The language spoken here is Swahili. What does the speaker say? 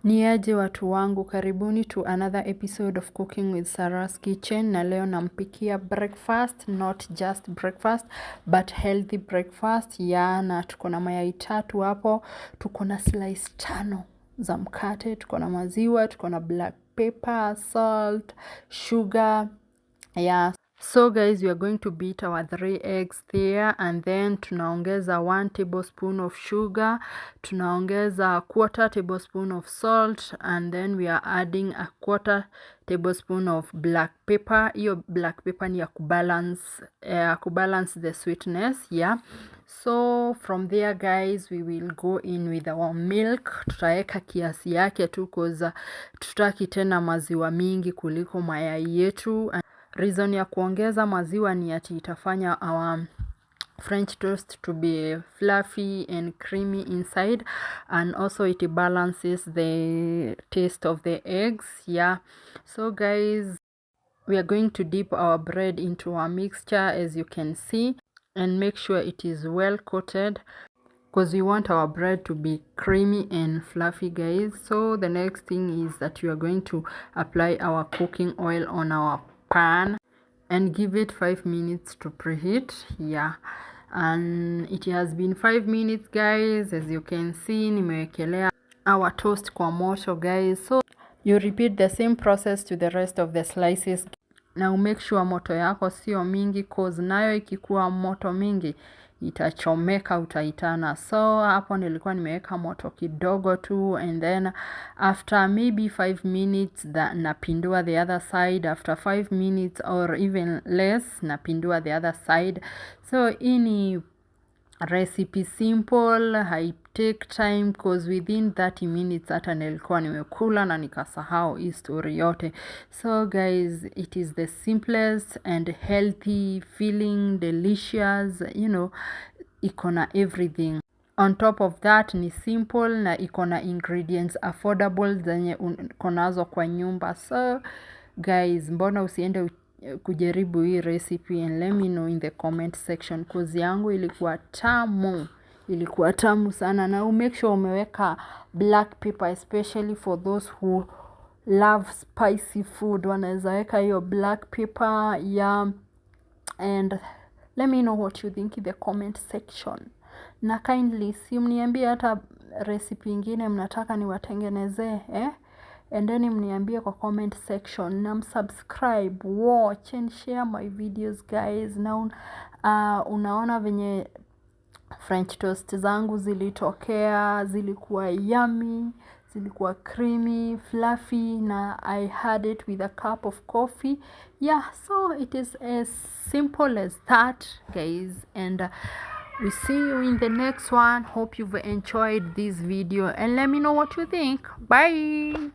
Ni aje watu wangu, karibuni to another episode of Cooking with Sarah's Kitchen. Na leo nampikia breakfast, not just breakfast but healthy breakfast. Na tuko na mayai 3 hapo, tuko na slice 5 za mkate, tuko na maziwa, tuko na black pepper, salt, sugar. So guys, we are going to beat our 3 eggs there, and then tunaongeza 1 tablespoon of sugar, tunaongeza 1/4 tablespoon of salt, and then we are adding 1/4 tablespoon of black pepper. Hiyo black pepper ni ya kubalance the sweetness, So from there guys, we will go in with our milk. Tutaeka kiasi yake tu cause tutaki tena maziwa mingi kuliko mayai yetu. Reason ya kuongeza maziwa ni ati itafanya our French toast to be fluffy and creamy inside, and also it balances the taste of the eggs. So guys, we are going to dip our bread into our mixture, as you can see, and make sure it is well coated because we want our bread to be creamy and fluffy guys. So the next thing is that we are going to apply our cooking oil on our pan and give it 5 minutes to preheat. And it has been 5 minutes guys. As you can see, nimewekelea our toast kwa moto guys. So you repeat the same process to the rest of the slices. Now make sure moto yako sio mingi cause nayo ikikuwa moto mingi itachomeka, utaitana. So hapo nilikuwa nimeweka moto kidogo tu, and then after maybe 5 minutes napindua the other side. After 5 minutes or even less napindua the other side. So hii ni recipe simple, I take time cause within 30 minutes hata nilikuwa nimekula na nikasahau hii story yote. So guys, it is the simplest and healthy, feeling delicious, ikona everything. On top of that ni simple na ikona ingredients affordable zenye ukonazo kwa nyumba. So guys, mbona usiende kujaribu hii recipe, and let me know in the comment section cause yangu ilikuwa tamu sana. Na make sure umeweka black pepper, especially for those who love spicy food, wanaweza weka hiyo black pepper. And let me know what you think in the comment section, na kindly si mniambie hata recipe ingine mnataka niwatengenezee, and then mniambie kwa comment section, na subscribe, watch and share my videos guys. Na unaona venye French toast zangu zilitokea, zilikuwa yummy, zilikuwa creamy, fluffy, na I had it with a cup of coffee. So it is as simple as that guys, and we see you in the next one. Hope you've enjoyed this video, and let me know what you think. Bye.